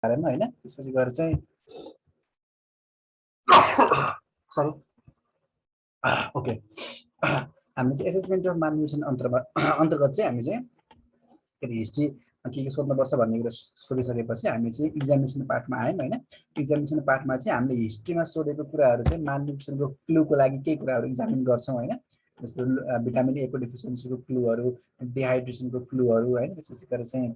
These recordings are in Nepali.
बारेमा हैन त्यसपछि गएर चाहिँ सरी ओके हामी चाहिँ एसेसमेन्ट अफ मालन्युट्रिसन अन्तर्गत चाहिँ हामी चाहिँ के हिस्ट्री के सोध्नुपर्छ भन्ने कुरा सोधिसकेपछि हामी चाहिँ इक्जामिनेसन पार्टमा आयौँ होइन इक्जामिनेसन पार्टमा चाहिँ हामीले हिस्ट्रीमा सोधेको कुराहरू चाहिँ मालन्युट्रिसनको क्लूको लागि केही कुराहरू इक्जामिन गर्छौँ होइन जस्तो भिटामिन ए को डिफिसियन्सीको क्लूहरू डिहाइड्रेसनको क्लूहरू होइन त्यसपछि गएर चाहिँ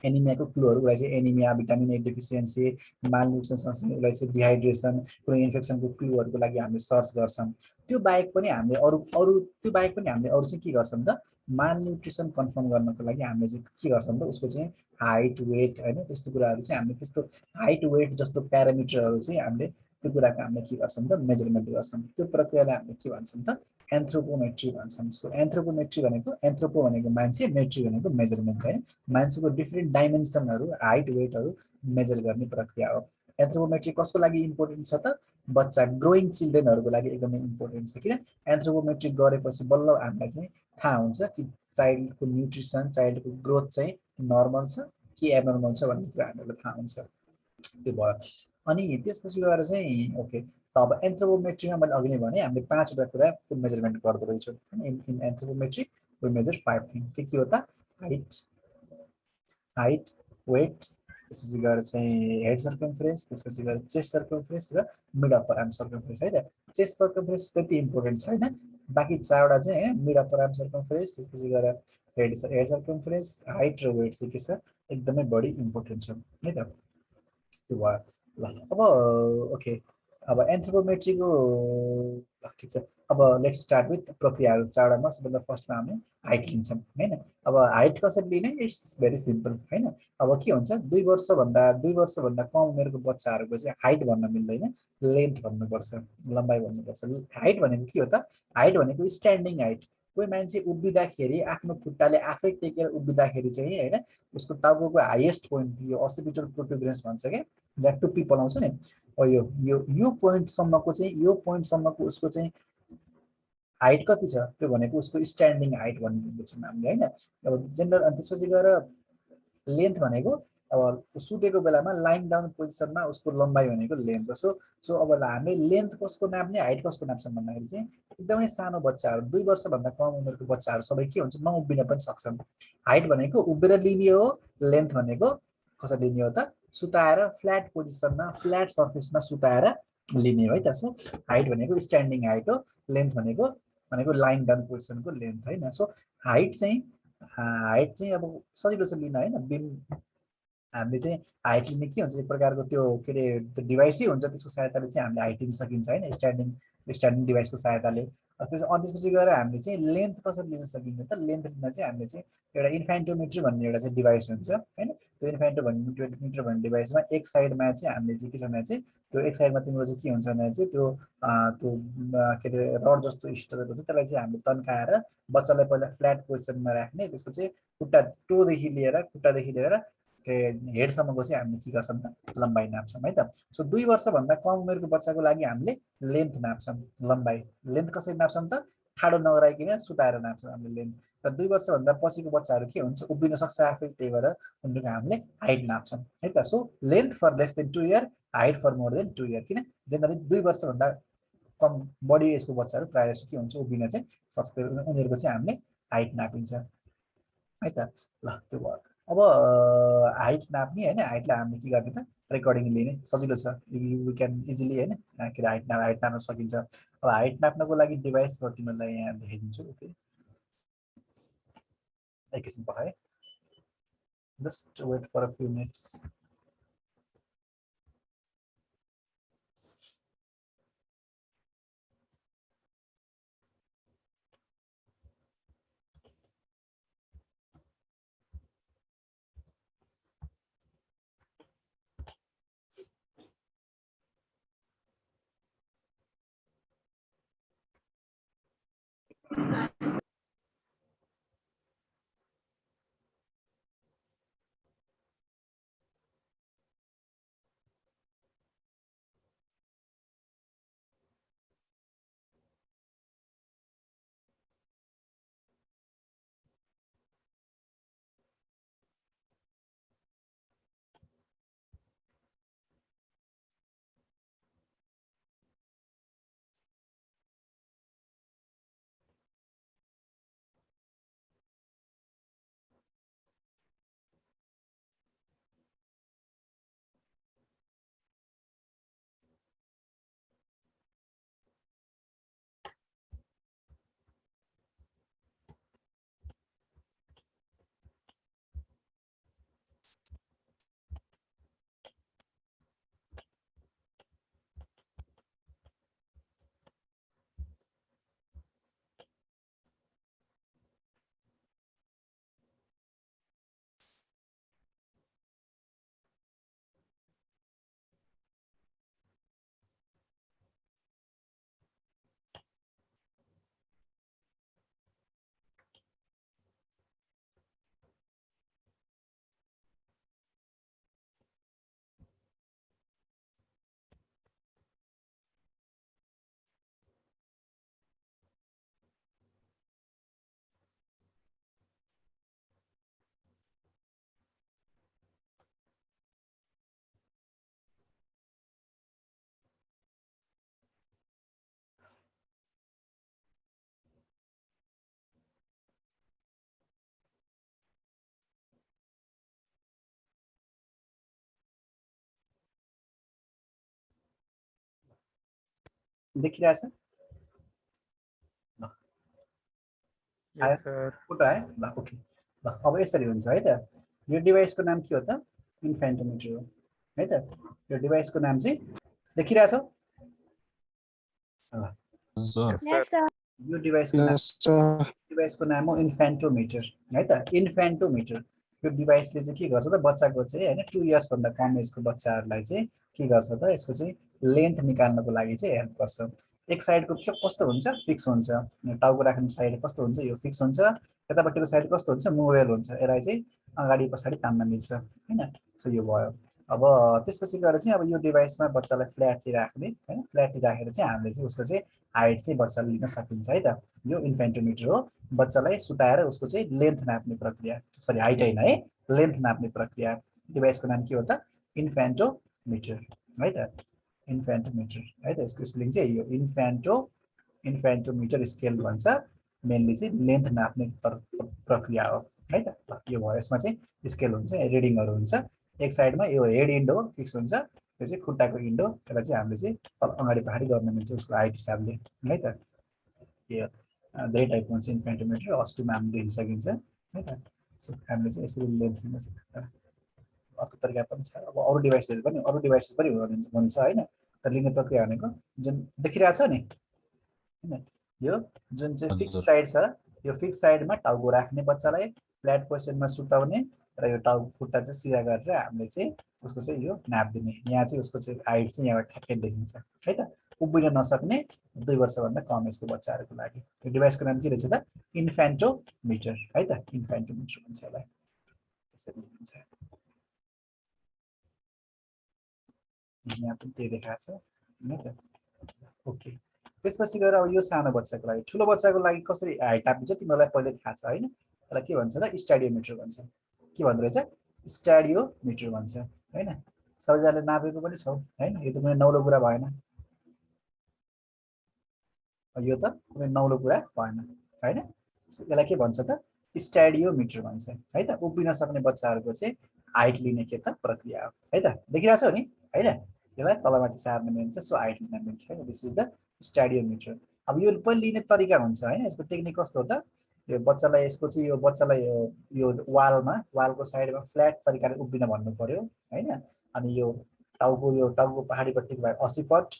एनिमियाको क्लूहरूलाई चाहिँ anaemia vitamin A deficiency malnutrition सँगसँगै उसलाई चाहिँ डिहाइड्रेसन कुनै इन्फेक्सनको क्लूहरूको लागि हामीले सर्च गर्छौँ त्यो बाहेक पनि हामीले अरू अरू त्यो बाहेक पनि हामीले अरू चाहिँ के गर्छौँ त मालन्युट्रिसन कन्फर्म गर्नको लागि हामीले चाहिँ के गर्छौँ त उसको चाहिँ हाइट वेट होइन त्यस्तो कुराहरू चाहिँ हामीले त्यस्तो हाइट वेट जस्तो प्यारामिटरहरू चाहिँ हामीले त्यो कुराको हामीले के गर्छौँ त मेजरमेन्ट गर्छौँ त्यो प्रक्रियालाई हामीले के भन्छौँ त एन्थ्रोपोमेट्री भन्छौँ सो एन्थ्रोपोमेट्री भनेको एन्थ्रोपो भनेको मान्छे मेट्री भनेको मेजरमेन्ट है मान्छेको डिफ्रेन्ट डाइमेन्सनहरू हाइट वेटहरू मेजर गर्ने प्रक्रिया हो एन्थ्रोपोमेट्री कसको लागि इम्पोर्टेन्ट छ त बच्चा ग्रोइङ चिल्ड्रेनहरूको लागि एकदमै इम्पोर्टेन्ट छ किन एन्थ्रोपोमेट्री गरेपछि बल्ल हामीलाई चाहिँ थाहा हुन्छ कि चाइल्डको न्युट्रिसन चाइल्डको ग्रोथ चाहिँ नर्मल छ कि एबनर्मल छ भन्ने कुरा हामीलाई थाहा हुन्छ त्यो भयो अनि त्यसपछि गएर चाहिँ ओके अब एन्थ्रोपोमेट्रीमा मैले अघि नै भने हामीले 5वटा कुराको मेजरमेन्ट गर्दो रहेछौँ इन एन्थ्रोपोमेट्री वी मेजर 5 थिङ के हो त हाइट हाइट वेट त्यसपछि गएर चाहिँ हेड सर्कमफ्रेन्स त्यसपछि गएर चेस्ट सर्कमफ्रेन्स र मिड अप्पर आर्म सर्कमफ्रेन्स है त चेस्ट सर्कमफ्रेन्स त्यति इम्पोर्टेन्ट छैन बाँकी 4वटा चाहिँ होइन मिड अप्पर आर्म सर्कमफ्रेन्स त्यसपछि गएर हेड सर्कमफ्रेन्स हाइट र वेट चाहिँ के छ एकदमै बढी इम्पोर्टेन्ट छ है त त्यो भयो ल अब ओके अब एन्थ्रोपोमेट्रीको ठिक छ अब लेट्स स्टार्ट विथ प्रक्रियाहरू 4वटामा सबभन्दा फर्स्टमा हामी हाइट लिन्छौँ होइन अब हाइट कसरी लिने इट्स भेरी सिम्पल होइन अब के हुन्छ 2 वर्षभन्दा कम उमेरको बच्चाहरूको चाहिँ हाइट भन्न मिल्दैन लेन्थ भन्नुपर्छ लम्बाइ भन्नुपर्छ हाइट भनेको के हो त हाइट भनेको स्ट्यान्डिङ हाइट कोही मान्छे उभिँदाखेरि आफ्नो खुट्टाले आफै टेकेर उभिँदाखेरि चाहिँ होइन उसको टाउको हाइएस्ट पोइन्ट यो असिपिटल प्रोट्रुबरेन्स भन्छ क्या जहाँ टुप्पी पलाउँछ नि यो यो यो पोइन्टसम्मको चाहिँ यो पोइन्टसम्मको उसको चाहिँ हाइट कति छ त्यो भनेको उसको स्ट्यान्डिङ हाइट भन्ने बुझ्छौँ हामीले होइन अब जेनरल अनि त्यसपछि गएर लेन्थ भनेको अब सुतेको बेलामा लाइन डाउन पोजिसनमा उसको लम्बाइ भनेको लेन्थ हो सो अब हामीले लेन्थ कसको नाप्ने हाइट कसको नाप्छौँ भन्दाखेरि चाहिँ एकदमै सानो बच्चाहरू 2 वर्षभन्दा कम उमेरको बच्चाहरू सबै के हुन्छ नउभिन पनि सक्छन् हाइट भनेको उभिएर लिने हो लेन्थ भनेको कसरी लिने हो त सुताएर फ्ल्याट पोजिसनमा फ्ल्याट सर्फेसमा सुताएर लिने हो है त सो हाइट भनेको स्ट्यान्डिङ हाइट हो लेन्थ भनेको लाइन डाउन पोजिसनको लेन्थ होइन सो हाइट चाहिँ अब सजिलो छ लिन होइन बिम हामीले चाहिँ हाइट लिने के हुन्छ एक प्रकारको त्यो के अरे त्यो डिभाइसै हुन्छ त्यसको सहायताले चाहिँ हामीले हाइट लिन सकिन्छ होइन स्ट्यान्डिङ डिभाइसको सहायताले त्यसपछि गएर हामीले चाहिँ लेन्थ कसरी लिन सकिन्छ त लेन्थ लिन चाहिँ हामीले चाहिँ एउटा इन्फान्टोमिटर भन्ने एउटा चाहिँ डिभाइस हुन्छ होइन त्यो इन्फान्टोमिटर भन्ने डिभाइसमा एक साइडमा चाहिँ हामीले चाहिँ के छ भने चाहिँ त्यो एक साइडमा तिम्रो चाहिँ के हुन्छ भने चाहिँ त्यो के अरे रड जस्तो स्टोरहरू हुन्छ त्यसलाई चाहिँ हामीले तन्काएर बच्चालाई पहिला फ्ल्याट पोजिसनमा राख्ने त्यसको चाहिँ खुट्टादेखि लिएर हेडसम्मको चाहिँ हामीले के गर्छौँ त लम्बाइ नाप्छौँ है त सो 2 वर्षभन्दा कम उमेरको बच्चाको लागि हामीले लेन्थ नाप्छौँ लम्बाइ लेन्थ कसरी नाप्छौँ त ठाडो नगराइकन सुताएर नाप्छौँ हामीले लेन्थ र 2 वर्षभन्दा पछिको बच्चाहरू के हुन्छ उभिन सक्छ आफै त्यही भएर उनीहरूको हामीले हाइट नाप्छौँ है त so length for less than 2 year height for more than 2 year किन जेनरली 2 वर्षभन्दा कम बढी एजको बच्चाहरू प्रायः जस्तो के हुन्छ उभिन चाहिँ सक्छ उनीहरूको चाहिँ हामीले हाइट नापिन्छ है त ल त्यो भयो अब हाइट नाप्ने होइन हाइटलाई हामीले के गर्ने त रेकर्डिङ लिने सजिलो छ वी क्यान इजिली होइन के अरे हाइट नाप्न सकिन्छ अब हाइट नाप्नको लागि डिभाइस म तिमीहरूलाई यहाँ देखाइदिन्छु ओके एकैछिन पठाएँ just wait for a few minutes देखिरहेछ ल आयो Yes, sir. फोटो आयो ल ओके ल अब यसरी हुन्छ है त यो डिभाइसको नाम के हो त इन्फेन्टोमिटर हो है त यो डिभाइसको नाम चाहिँ देखिरहेछ ल Yes, sir. Yes, sir. यो डिभाइसको नाम हो इन्फेन्टोमिटर है त इन्फेन्टोमिटर यो डिभाइसले चाहिँ के गर्छ त बच्चाको चाहिँ होइन 2 इयर्स भन्दा कम एजको बच्चाहरूलाई चाहिँ के गर्छ त यसको चाहिँ लेन्थ निकाल्नको लागि चाहिँ हेल्प गर्छ एक साइडको के कस्तो हुन्छ फिक्स हुन्छ टाउको राख्ने साइड कस्तो हुन्छ यो फिक्स हुन्छ यतापट्टिको साइड कस्तो हुन्छ मोबाइल हुन्छ यसलाई चाहिँ अगाडि पछाडि तान्न मिल्छ हैन सो यो भयो अब त्यसपछि गएर चाहिँ अब यो डिभाइसमा बच्चालाई फ्ल्याटली राख्ने हैन फ्ल्याटली राखेर चाहिँ हामीले चाहिँ उसको चाहिँ हाइट चाहिँ बच्चाले लिन सकिन्छ है त यो इन्फेन्टोमिटर हो बच्चालाई सुताएर उसको चाहिँ लेन्थ नाप्ने प्रक्रिया सरी हाइट हैन है लेन्थ नाप्ने प्रक्रिया डिभाइसको नाम के हो त इन्फेन्टोमिटर है त इन्फेन्टोमिटर है त यसको स्पेलिङ चाहिँ यो इन्फेन्टोमिटर स्केल भन्छ मेनली चाहिँ लेन्थ नाप्ने प्रक्रिया हो है त ल यो भयो यसमा चाहिँ स्केल हुन्छ रिडिङहरु हुन्छ एक साइडमा यो हेड इन्ड हो फिक्स हुन्छ यो चाहिँ खुट्टाको इन्ड हो यसलाई चाहिँ हामीले चाहिँ अगाडि पछाडि गर्न मिल्छ उसको हाइट हिसाबले है त यो धेरै टाइपको हुन्छ इन्फेन्टोमिटर अस्टिमा हामीले दिन सकिन्छ है त सो हामीले चाहिँ यसरी लेन्थ लिन सक्छ अर्को तरिका पनि छ अब अरू डिभाइसेस पनि हुन्छ हैन त लिने प्रक्रिया भनेको जुन देखिरहेछ नि हैन यो जुन चाहिँ फिक्स साइड छ यो फिक्स साइडमा टाउको राख्ने बच्चालाई फ्ल्याट पोजिसनमा सुताउने र यो टाउको खुट्टा चाहिँ सिधा गरेर हामीले चाहिँ उसको चाहिँ यो नाप दिने यहाँ चाहिँ उसको चाहिँ हाइट चाहिँ यहाँबाट ठ्याक्कै देखिन्छ है त उभिन नसक्ने 2 वर्षभन्दा कम एजको बच्चाहरूको लागि यो डिभाइसको नाम के रहेछ त इन्फेन्टोमिटर है त इन्फेन्टोमिटर भन्छ यसलाई यसरी भन्छ यहाँ पनि त्यही देखाएको छ है त ओके त्यसपछि गएर अब यो सानो बच्चाको लागि ठुलो बच्चाको लागि कसरी हाइट नापिन्छ तिमीलाई पहिले थाहा छ हैन त्यसलाई के भन्छ त स्ट्याडियोमिटर भन्छ के भन्दो रहेछ स्ट्याडियोमिटर भन्छ हैन सबैजनाले नापेको पनि छौ हैन यो त कुनै नौलो कुरा भएन यो त कुनै नौलो कुरा भएन हैन यसलाई के भन्छ त स्ट्याडियोमिटर भन्छ है त उभिन सक्ने बच्चाहरूको चाहिँ हाइट लिने के त प्रक्रिया हो है त देखिरहेछौ नि हैन यसलाई तलमाथि सार्न मिल्छ सो हाइट लिन मिल्छ है दिस इज द स्ट्याडियोमिटर अब यो पनि लिने तरिका हुन्छ हैन यसको टेक्निक कस्तो हो त यो बच्चालाई यसको चाहिँ यो बच्चालाई यो वालको साइडमा फ्ल्याट तरिकाले उभिन भन्नु पर्यो हैन अनि यो टाउको पहाडीपट्टिको भाग 80 पट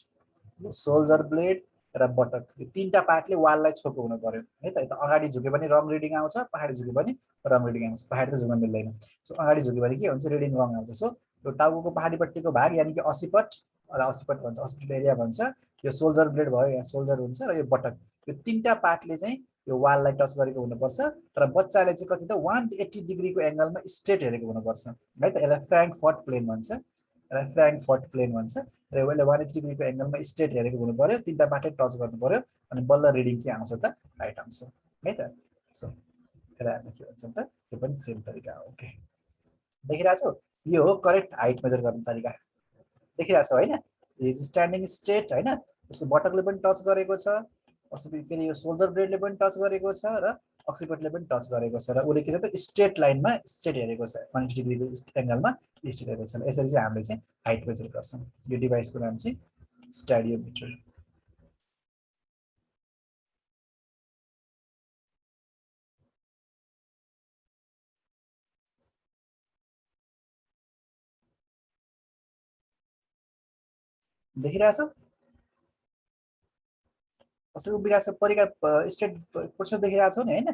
यो सोल्जर ब्लेड र बटक यो तीनटा पार्टले वाललाई छोएको हुनु पर्यो है त अगाडि झुके पनि रङ रिडिङ आउँछ पहाडी झुके पनि रङ रिडिङ आउँछ पहाडी त झुक्न मिल्दैन सो अगाडि झुके भने के हुन्छ रिडिङ रङ आउँछ सो यो टाउको पहाडीपट्टिको भाग यानि कि 80 पट र 80 पट भन्छ 80 पट एरिया भन्छ यो सोल्जर ब्लेड भयो यहाँ सोल्जर हुन्छ र यो बटक यो तीनटा पार्टले चाहिँ यो वाललाई टच गरेको हुनुपर्छ तर बच्चाले चाहिँ कति त 180 डिग्रीको एंगलमा स्ट्रेट हेरेको हुनुपर्छ है त यसलाई फ्र्याङ्कफर्ट प्लेन भन्छ र यसले 180 डिग्रीको एंगलमा स्ट्रेट हेरेको हुनु पर्यो तीनटा पार्टले टच गर्नु पर्यो अनि बल्ल रिडिङ के आउँछ त हाइट आउँछ है त सो यसलाई हामी के भन्छौँ त यो पनि सेम तरिका हो ओके देखिरहेछौ यो हो करेक्ट हाइट मेजर गर्ने तरिका देखिरहेछौ हैन इज स्ट्यान्डिङ स्ट्रेट हैन उसको बटकले पनि टच गरेको छ उसले फेरि यो सोल्जर ब्लेडले पनि टच गरेको छ र अक्सिपटले पनि टच गरेको छ र उले के छ त स्ट्रेट लाइनमा स्ट्रेट हेरेको छ 180 डिग्रीको एंगलमा स्ट्रेट हेरेको छ यसरी चाहिँ हामीले चाहिँ हाइट मेजर गर्छौं यो डिभाइसको नाम चाहिँ स्ट्याडियोमिटर देखिरहेछ कसरी उभिरहेछ परिका स्ट्रेट पोजिसन देखिरहेछौ नि हैन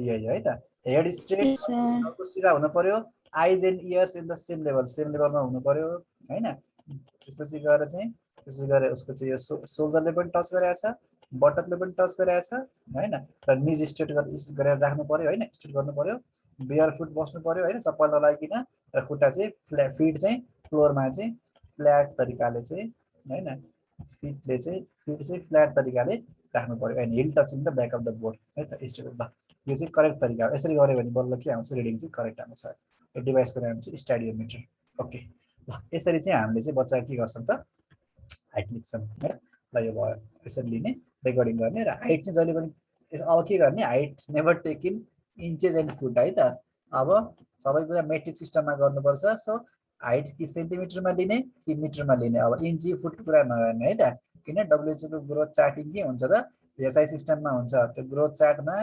यही है त हेड स्ट्रेट टाउको सिधा हुनु पर्यो आइज and years in the same लेभलमा हुनु पर्यो हैन त्यसपछि गएर उसको चाहिँ यो सोल्जरले पनि टच गरेको छ बटकले पनि टच गरेको छ हैन र निज स्ट्रेट गरेर राख्नु पर्यो हैन स्ट्रेट गर्नु पर्यो बेयर फुट बस्नु पर्यो हैन चप्पल नलागिकिन र खुट्टा चाहिँ फिट चाहिँ फ्लोरमा चाहिँ फ्ल्याट तरिकाले चाहिँ हैन फिट चाहिँ फ्ल्याट तरिकाले राख्नु पर्यो and hill touching the back of the board है त स्ट्रेट ल यो चाहिँ करेक्ट तरिका हो यसरी गरे भने बल्ल के आउँछ रिडिङ चाहिँ करेक्ट आउँछ यो डिभाइसको नाम चाहिँ स्ट्याडियोमिटर ओके ल यसरी चाहिँ हामीले चाहिँ बच्चा के गर्छौं त हाइट लिन्छौं है ल यो भयो यसरी लिने रेकर्डिङ गर्ने र हाइट चाहिँ जहिले पनि अब के गर्ने height never take in inches and foot है त अब सबै कुरा मेट्रिक सिस्टममा गर्नुपर्छ सो हाइट कि सेन्टिमिटरमा लिने कि मिटरमा लिने अब इन्ची फुट कुरा नगर्ने है त किन WH को ग्रोथ चार्टिङ के हुन्छ त एसआई सिस्टममा हुन्छ त्यो ग्रोथ चार्टमा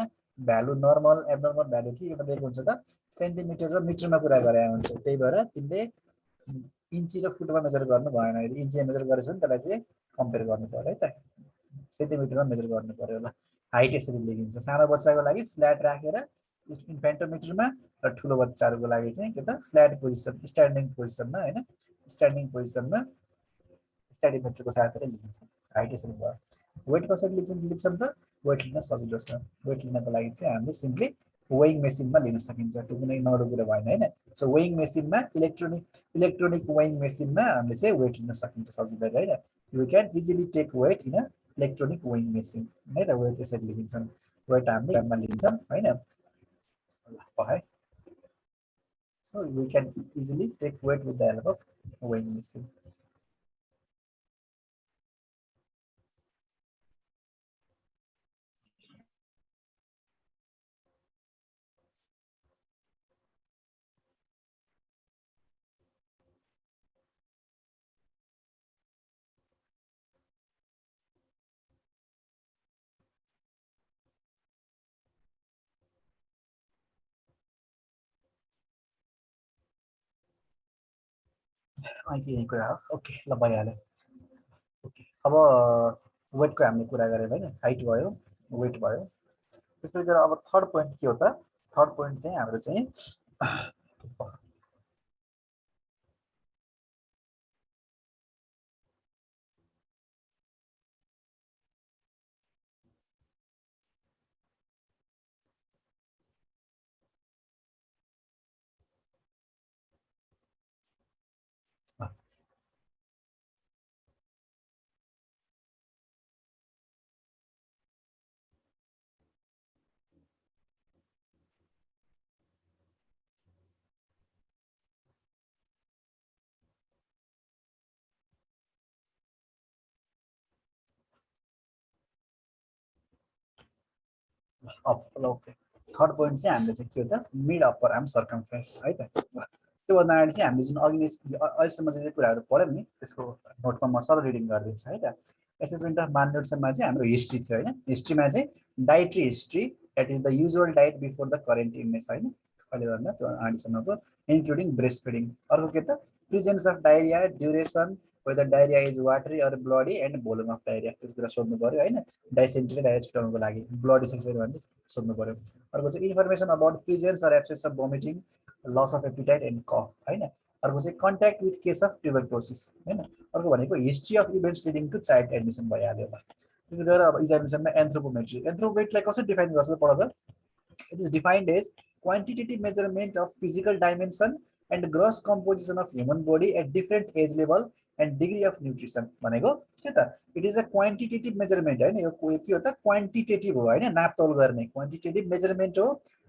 भ्यालु नर्मल एबनर्मल भ्यालु के दिएको हुन्छ त सेन्टिमिटर र मिटरमा कुरा गरे हुन्छ त्यही भएर तिमीले इन्ची र फुटमा मेजर गर्नु भएन यदि इन्चीमा मेजर गरेछ भने त्यसलाई चाहिँ कम्पेयर गर्नु पर्यो है त सेन्टिमिटरमा मेजर गर्नु पर्यो ल हाइट यसरी लेखिन्छ सानो बच्चाको लागि फ्ल्याट राखेर इन्फेन्टोमिटरमा र ठुलो बच्चाहरूको लागि चाहिँ के त फ्ल्याट पोजिसन स्ट्यान्डिङ पोजिसनमा हैन स्ट्यान्डिङ पोजिसनमा स्ट्याडिमिटरको सहायताले लेखिन्छ हाइट यसरी भयो वेट कसरी लेख्छौँ त वेट लिन सजिलो छ वेट लिनको लागि चाहिँ हामीले सिम्पली वेइङ मेसिनमा लिन सकिन्छ त्यो कुनै नरो कुरा भएन हैन सो वेइङ मेसिनमा इलेक्ट्रोनिक वेइङ मेसिनमा हामीले चाहिँ वेट लिन सकिन्छ सजिलै हैन you can easily take weight in a electronic weighing machine है त वेट यसरी लेखिन्छौँ वेट हामीले ग्राममा लिन्छौँ हैन है so we can easily take weight with the help of weighing machine. यही कुरा हो ओके ल भइहाल्यो ओके अब वेटको हामीले कुरा गऱ्यौँ हैन हाइट भयो वेट भयो त्यसपछि गएर अब थर्ड पोइन्ट के हो त थर्ड पोइन्ट चाहिँ हाम्रो चाहिँ ओके थर्ड पोइन्ट चाहिँ हामीले चाहिँ के हो त मिड अप्पर आर्म सर्कमफ्रेन्स है त त्योभन्दा अगाडि चाहिँ हामीले जुन अघि अहिलेसम्म चाहिँ कुराहरू पढ्यौँ नि त्यसको नोटमा म सरल रिडिङ गरिदिन्छु है त एसेसमेन्ट अफ मालन्युट्रिसनमा चाहिँ हाम्रो हिस्ट्री थियो होइन हिस्ट्रीमा चाहिँ dietary history that is the usual diet before the current illness होइन कहिले भन्दा त्यो अगाडिसम्मको इन्क्लुडिङ ब्रेस्ट फिडिङ अर्को के त presence of diarrhoea duration whether diarrhea is watery or bloody and volume of diarrhea त्यो कुरा सोध्नु पर्यो हैन डाइसेन्ट्री डायरिया छुटाउनको लागि ब्लडी सेक्सन भन्ने सोध्नु पर्यो अर्को चाहिँ information about presence or absence of vomiting loss of appetite and cough हैन अर्को चाहिँ contact with case of tuberculosis हैन अर्को भनेको history of events leading to child admission भइहाल्यो ल त्यसो गरेर अब इक्जामिनेसनमा एन्थ्रोपोमेट्रीलाई कसरी डिफाइन गर्छ पढ त it is defined as quantitative measurement of physical dimension and gross composition of human body at different age level and degree of nutrition भनेको के त it is a quantitative measurement हैन यो के हो त क्वान्टिटेटिभ हो हैन नापतोल गर्ने क्वान्टिटेटिभ मेजरमेन्ट हो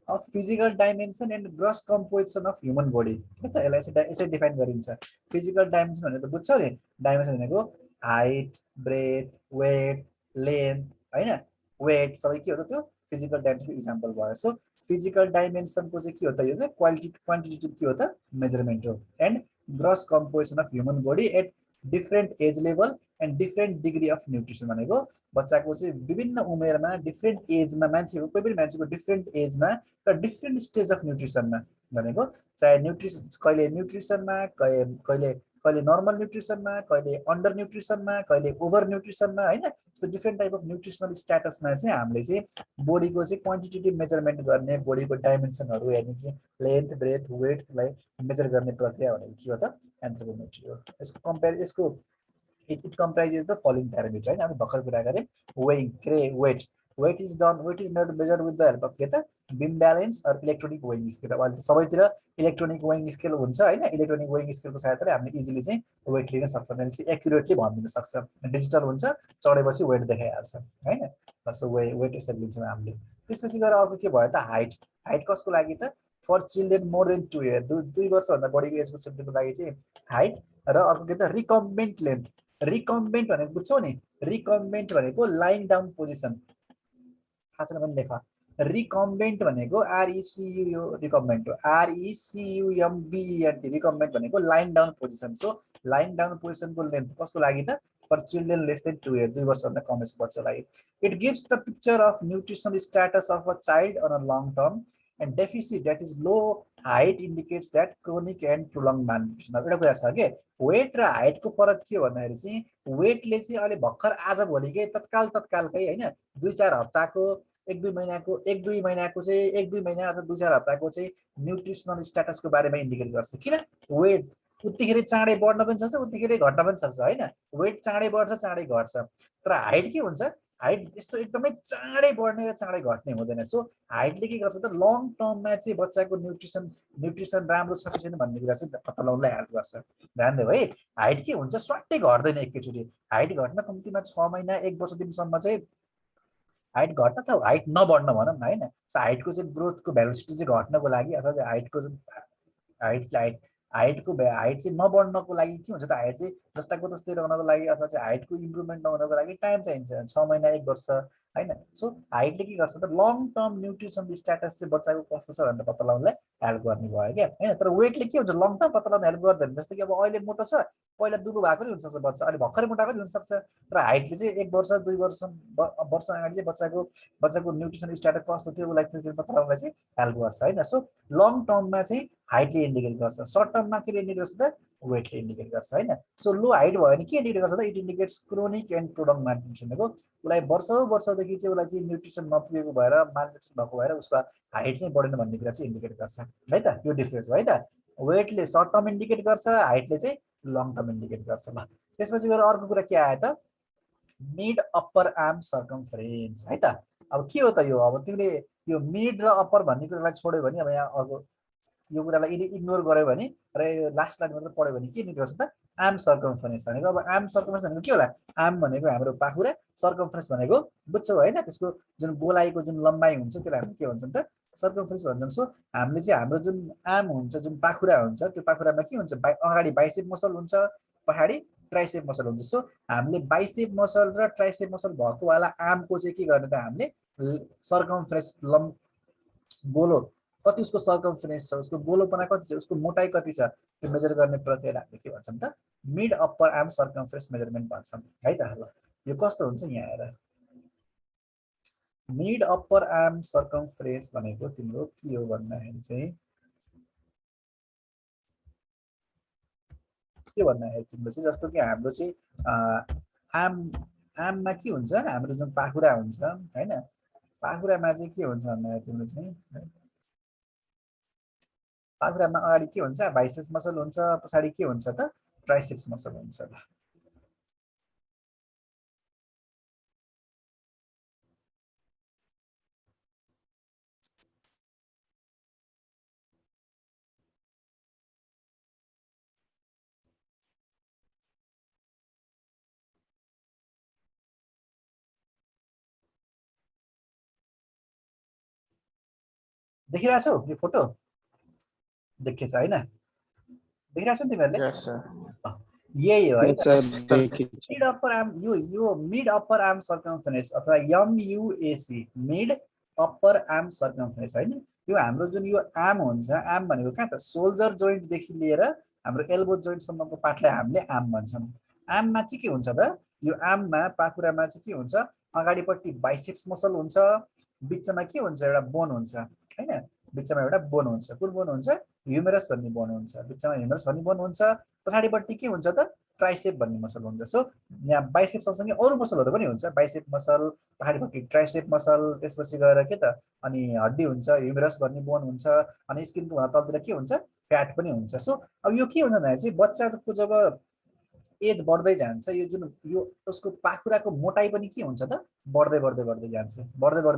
of physical dimension and gross composition of human body के त यसलाई यसरी डिफाइन गरिन्छ फिजिकल डाइमेन्सन भनेको त बुझ्छौ नि डाइमेन्सन भनेको हाइट ब्रेथ वेट लेन्थ हैन वेट सबै के हो त त्यो फिजिकल डाइमेन्सनको इक्जाम्पल भयो सो फिजिकल डाइमेन्सनको चाहिँ के हो त यो चाहिँ क्वान्टिटेटिभ के हो त मेजरमेन्ट हो and gross composition of human body at different age level and different degree of nutrition भनेको बच्चाको चाहिँ विभिन्न उमेरमा डिफ्रेन्ट एजमा मान्छेको कोही पनि मान्छेको डिफ्रेन्ट एजमा र डिफ्रेन्ट स्टेज अफ न्युट्रिसनमा भनेको चाहे कहिले न्युट्रिसनमा कहिले कहिले नर्मल न्युट्रिसनमा कहिले अन्डर न्युट्रिसनमा कहिले ओभर न्युट्रिसनमा हैन त्यो डिफ्रेन्ट टाइप अफ न्युट्रिसनल स्ट्याटसमा चाहिँ हामीले चाहिँ बोडीको चाहिँ क्वान्टिटेटिभ मेजरमेन्ट गर्ने बोडीको डाइमेन्सनहरू हेर्ने कि लेन्थ ब्रेथ वेटलाई मेजर गर्ने प्रक्रिया भनेको के हो त एन्थ्रोपोमेट्री हो यसको it comprises the following parameters right हामी भर्खर कुरा गरे weighing weight is measured with the help of के त beam balance or electronic weighing scale अब सबैतिर इलेक्ट्रोनिक वेइङ स्केल हुन्छ हैन इलेक्ट्रोनिक वेइङ स्केलको सहायताले हामीले इजिली चाहिँ वेट लिन सक्छौं अनि चाहिँ एक्युरेटली भनिदिन सक्छौं डिजिटल हुन्छ चढेपछि वेट देखाइहाल्छ हैन सो वेट यसरी लिन्छौं हामीले त्यसपछि गएर अर्को के भयो त हाइट कसको लागि त for children more than 2 year 2 वर्षभन्दा बढीको एजको चिल्ड्रेनको लागि चाहिँ हाइट र अर्को के त रिकम्बेन्ट लेन्थ रिकम्बेन्ट भनेको बुझ्छौ नि रिकम्बेन्ट भनेको लाइन डाउन पोजिसन थाहा छैन भने लेख रिकम्बेन्ट भनेको आरइसियु रिकम्बेन्ट हो आरइसियुएमबिएनटी रिकम्बेन्ट भनेको line down position so line down पोजिसनको लेन्थ कसको लागि त for children less than 2 years, 2 वर्षभन्दा कम एजको बच्चालाई. It gives the picture of nutritional status of a child on a long term, and deficit, that is low height, indicates that chronic and prolonged malnutrition. अब एउटा कुरा छ के वेट र हाइटको फरक के भन्दाखेरि चाहिँ वेटले चाहिँ अहिले भर्खर आज भोलिकै तत्कालकै हैन 2-4 हप्ताको 1-2 महिनाको 1-2 महिनाको चाहिँ 1-2 महिना अथवा 2-4 हप्ताको चाहिँ न्युट्रिसनल स्ट्याटसको बारेमा इन्डिकेट गर्छ. किन वेट उतिखेर चाँडै बढ्न पनि सक्छ, उतिखेर घट्न पनि सक्छ हैन. वेट चाँडै बढ्छ, चाँडै घट्छ. तर हाइट के हुन्छ, हाइट यस्तो एकदमै चाँडै बढ्ने र चाँडै घट्ने हुँदैन. सो हाइटले के गर्छ त लङ टर्ममा चाहिँ बच्चाको न्युट्रिसन राम्रो छ कि छैन भन्ने कुरा चाहिँ पत्ता लगाउनलाई हेल्प गर्छ. ध्यान देऊ है. हाइट के हुन्छ स्वाट्टै घट्दैन एकैचोटि. हाइट घट्न कम्तीमा 6 महिना 1 वर्ष दिनसम्म चाहिँ हाइट घट्न त हाइट नबढ्न भनौँ न हैन. सो हाइटको चाहिँ ग्रोथको भेलोसिटी चाहिँ घट्नको लागि अथवा हाइटको हाइट चाहिँ नबढ्नको लागि के हुन्छ त हाइट चाहिँ जस्ताको तस्तै रहनको लागि अथवा चाहिँ हाइटको इम्प्रुभमेन्ट नहुनको लागि टाइम चाहिन्छ 6 महिना 1 वर्ष हैन. सो हाइटले के गर्छ त लङ टर्म न्युट्रिसन स्ट्याटस चाहिँ बच्चाको कस्तो छ भनेर पत्ता लगाउनलाई हेल्प गर्ने भयो क्या हैन. तर वेटले के हुन्छ लङ टर्म पत्ता लगाउन हेल्प गर्दैन. जस्तो कि अब अहिले मोटो छ, पहिला दुबो भएको नि हुनसक्छ बच्चा, अहिले भर्खरै मोटा पनि हुनसक्छ. तर हाइटले चाहिँ 1 वर्ष 2 वर्ष अगाडि चाहिँ बच्चाको न्युट्रिसन स्ट्याटस कस्तो थियो उसलाई त्यो पत्ता लगाउनलाई चाहिँ हेल्प गर्छ हैन. सो लङ टर्ममा चाहिँ हाइटले इन्डिकेट गर्छ, सर्ट टर्ममा के इन्डिकेट गर्छ त वेटले इन्डिकेट गर्छ हैन. सो लो हाइट भयो भने के इन्डिकेट गर्छ त it indicates chronic and prolong malnutrition हो. उसलाई वर्षौंदेखि चाहिँ उसलाई चाहिँ न्युट्रिसन नपुगेको भएर मालन्युट्रिसन भएको भएर उसको हाइट चाहिँ बढेन भन्ने कुरा चाहिँ इन्डिकेट गर्छ है त. यो डिफरेन्स हो है त. वेटले सर्ट टर्म इन्डिकेट गर्छ, हाइटले चाहिँ लङ टर्म इन्डिकेट गर्छ. ल त्यसपछि गएर अर्को कुरा के आयो त मिड अप्पर आर्म सर्कमफरेन्स है त. अब के हो त यो, अब तिमीले यो मिड र अप्पर भन्ने कुरालाई छोड्यो भने अब यहाँ अर्को यो कुरालाई इग्नोर गर्यो भने र यो लास्ट लाइन मात्र पढ्यो भने के निक्ल्छ त आर्म सर्कमफरेन्स भनेको. अब आर्म सर्कमफरेन्स भनेको के होला, आर्म भनेको हाम्रो पाखुरा, सर्कमफरेन्स भनेको बुझ्छौ हैन, त्यसको जुन गोलाइको जुन लम्बाइ हुन्छ त्यसलाई हामी के भन्छौँ त सर्कमफरेन्स भन्छौँ. सो हामीले चाहिँ हाम्रो जुन आर्म हुन्छ, जुन पाखुरा हुन्छ, त्यो पाखुरामा के हुन्छ अगाडि बाइसेप मसल हुन्छ, पछाडि ट्राइसेप मसल हुन्छ. सो हामीले बाइसेप मसल र ट्राइसेप मसल भएको वाला आर्मको चाहिँ के गर्ने त हामीले सर्कमफरेन्स गोलो कति उसको सर्कमफरेन्स छ, उसको गोलोपना कति छ, उसको मोटाइ कति छ त्यो मेजर गर्ने प्रक्रिया हामीले के भन्छौँ त mid upper arm circumference measurement भन्छौँ है त. ल यो कस्तो हुन्छ यहाँ हेर. मिड अप्पर आर्म सर्कमफरेन्स भनेको तिम्रो के हो भन्दाखेरि चाहिँ के भन्दाखेरि तिम्रो चाहिँ जस्तो कि हाम्रो चाहिँ आर्ममा के हुन्छ, हाम्रो जुन पाखुरा हुन्छ हैन, पाखुरामा चाहिँ के हुन्छ भन्दाखेरि तिम्रो चाहिँ पाखुरामा अगाडि के हुन्छ बाइसेप्स मसल हुन्छ, पछाडि के हुन्छ त ट्राइसेप्स मसल हुन्छ. ल देखिरहेछौ यो फोटो देखेछ हैन, देखिरहेछौ नि तिमीहरूले. यस सर. यही हो है त मिड अप्पर आर्म. यो मिड अप्पर आर्म सर्कमफरेन्स अथवा एमयुएसी मिड अप्पर आर्म सर्कमफरेन्स हैन. यो हाम्रो जुन यो आर्म हुन्छ, आर्म भनेको कहाँ त सोल्जर जोइन्ट देखि लिएर हाम्रो एल्बो जोइन्ट सम्मको पार्टलाई हामीले आर्म भन्छौँ. आर्ममा के हुन्छ त यो आर्ममा पाखुरामा चाहिँ के हुन्छ अगाडिपट्टि बाइसेप्स मसल हुन्छ, बिचमा के हुन्छ एउटा बोन हुन्छ हैन, बिचमा एउटा बोन हुन्छ. कुन बोन हुन्छ ह्युमेरस भन्ने बोन हुन्छ, बिचमा ह्युमेरस भन्ने बोन हुन्छ, पछाडिपट्टि के हुन्छ त ट्राइसेप भन्ने मसल हुन्छ. सो यहाँ बाइसेप सँगसँगै अरू मसलहरू पनि हुन्छ, बाइसेप मसल, पछाडिपट्टि ट्राइसेप मसल, त्यसपछि गएर के त अनि हड्डी हुन्छ, ह्युमेरस भन्ने बोन हुन्छ, अनि स्किनको भन्दा तलतिर के हुन्छ फ्याट पनि हुन्छ. सो अब यो के हुन्छ भन्दाखेरि चाहिँ बच्चाको जब एज बढ्दै जान्छ यो जुन यो उसको पाखुराको मोटाइ पनि के हुन्छ त बढ्दै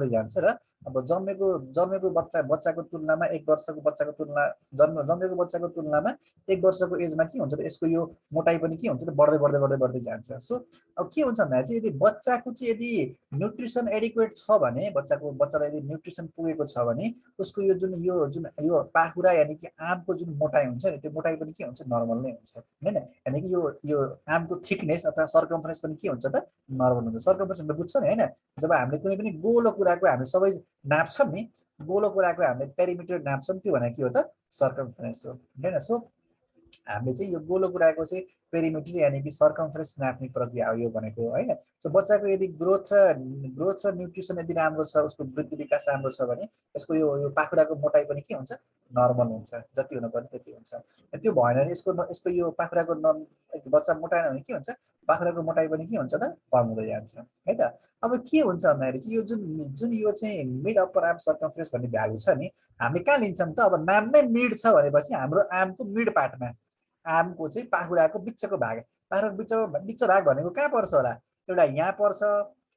जान्छ र अब जन्मेको बच्चाको तुलनामा 1 वर्षको बच्चाको तुलना जन्मेको बच्चाको तुलनामा 1 वर्षको एजमा के हुन्छ त यसको यो मोटाइ पनि के हुन्छ त बढ्दै जान्छ. सो अब के हुन्छ भन्दा चाहिँ यदि बच्चाको चाहिँ यदि न्युट्रिसन एडिक्वेट छ भने बच्चालाई यदि न्युट्रिसन पुगेको छ भने उसको यो पाखुरा यानि कि आर्मको जुन मोटाइ हुन्छ नि त्यो मोटाइ पनि के हुन्छ नर्मल नै हुन्छ हैन. यानि कि यो आर्मको थिकनेस अथवा सर्कमफरेन्स पनि के हुन्छ त नर्मल हुन्छ. सर्कमफरेन्स हामीले बुझ्छौँ नि हैन, जब हामीले कुनै पनि गोलो कुराको हामी सबै नाप्छौँ नि, गोलो कुराको हामीले पेरिमिटर नाप्छौँ त्यो भनेको के हो त सर्कमफरेन्स हो हैन. सो हामीले चाहिँ यो गोलो कुराको चाहिँ पेरिमिटर यानि कि सर्कमफरेन्स नाप्ने प्रक्रिया हो यो भनेको हैन। सो बच्चाको यदि ग्रोथ र न्युट्रिसन यदि राम्रो छ, उसको वृद्धि विकास राम्रो छ भने यसको यो पाखुराको मोटाइ पनि के हुन्छ, नर्मल हुन्छ, जति हुनु पर्ने त्यति हुन्छ। त्यो भएन भने यसको यो पाखुराको बच्चा मोटाएन भने के हुन्छ, पाखुराको मोटाइ पनि के हुन्छ त, कम हुँदै जान्छ है त। अब के हुन्छ भन्दाखेरि चाहिँ यो जुन यो चाहिँ मिड अप्पर आर्म सर्कमफरेन्स भन्ने भ्यालु छ नि, हामीले कहाँ लिन्छौँ त, अब नाममै मिड छ भनेपछि हाम्रो आर्मको मिड पार्टमा, आर्मको चाहिँ पाखुराको बिचको भाग, पाखुराको बिच भाग भनेको कहाँ पर्छ होला, एउटा यहाँ पर्छ,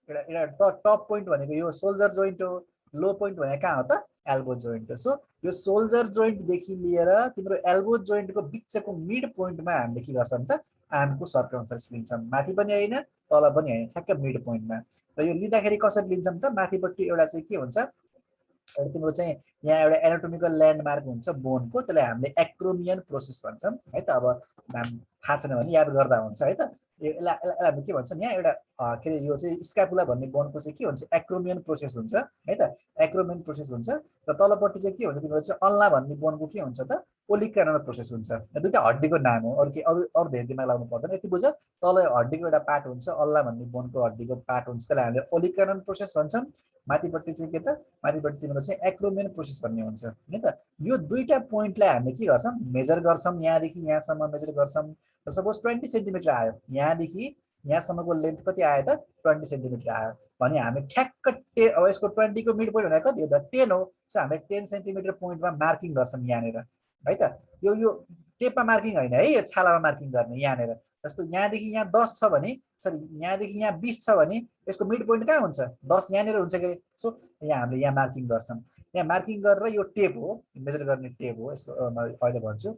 एउटा टप पोइन्ट भनेको यो सोल्जर जोइन्ट हो, लो पोइन्ट भनेको कहाँ हो त, एल्बो जोइन्ट हो। सो यो सोल्जर जोइन्टदेखि लिएर तिम्रो एल्बो जोइन्टको बिचको मिड पोइन्टमा हामीले के गर्छौँ त, आर्मको सर्कमफरेन्स लिन्छौँ, माथि पनि होइन तल पनि होइन, ठ्याक्क मिड पोइन्टमा। र यो लिँदाखेरि कसरी लिन्छौँ त, माथिपट्टि एउटा चाहिँ के हुन्छ, एउटा तिम्रो चाहिँ यहाँ एउटा एनाटोमिकल ल्यान्डमार्क हुन्छ बोनको, त्यसलाई हामीले एक्रोमियन प्रोसेस भन्छौँ है त। अब नाम थाहा छैन भने याद गर्दा हुन्छ है त। यसलाई हामी के भन्छौँ, यहाँ एउटा के अरे यो चाहिँ स्क्यापुला भन्ने बोनको चाहिँ के हुन्छ, एक्रोमियन प्रोसेस हुन्छ है त, एक्रोमियन प्रोसेस हुन्छ। र तलपट्टि चाहिँ के हुन्छ तिम्रो चाहिँ अल्ला भन्ने बोनको के हुन्छ त, ओलिक्रानल प्रोसेस हुन्छ। दुईवटा हड्डीको नाम हो, अरू के अरू धेरै दिमाग लाउनु पर्दैन, यति बुझ। तल हड्डीको एउटा पार्ट हुन्छ, अल्ला भन्ने बोनको हड्डीको पार्ट हुन्छ, त्यसलाई हामीले ओलिक्रानल प्रोसेस भन्छौँ। माथिपट्टि चाहिँ के त, माथिपट्टि तिम्रो चाहिँ एक्रोमियन प्रोसेस भन्ने हुन्छ है त। यो दुईटा पोइन्टलाई हामीले के गर्छौँ, मेजर गर्छौँ, यहाँदेखि यहाँसम्म मेजर गर्छौँ। र सपोज 20 सेन्टिमिटर आयो, यहाँदेखि यहाँसम्मको लेन्थ कति आयो त, 20 सेन्टिमिटर आयो भने हामी ठ्याक्क अब यसको 20 को मिड पोइन्ट भनेको कति हो त, 10 हो। सो हामीले 10 सेन्टिमिटर पोइन्टमा मार्किङ गर्छौँ यहाँनिर है त। यो टेपमा मार्किङ होइन है, यो छालामा मार्किङ गर्ने यहाँनिर। जस्तो यहाँदेखि यहाँ 10 छ भने, सरी यहाँदेखि यहाँ 20 छ भने यसको मिड पोइन्ट कहाँ हुन्छ, 10 यहाँनिर हुन्छ के अरे। सो यहाँ हामीले यहाँ मार्किङ गर्छौँ, यहाँ मार्किङ गरेर यो टेप हो, मेजर गर्ने टेप हो यसको, म अहिले भन्छु।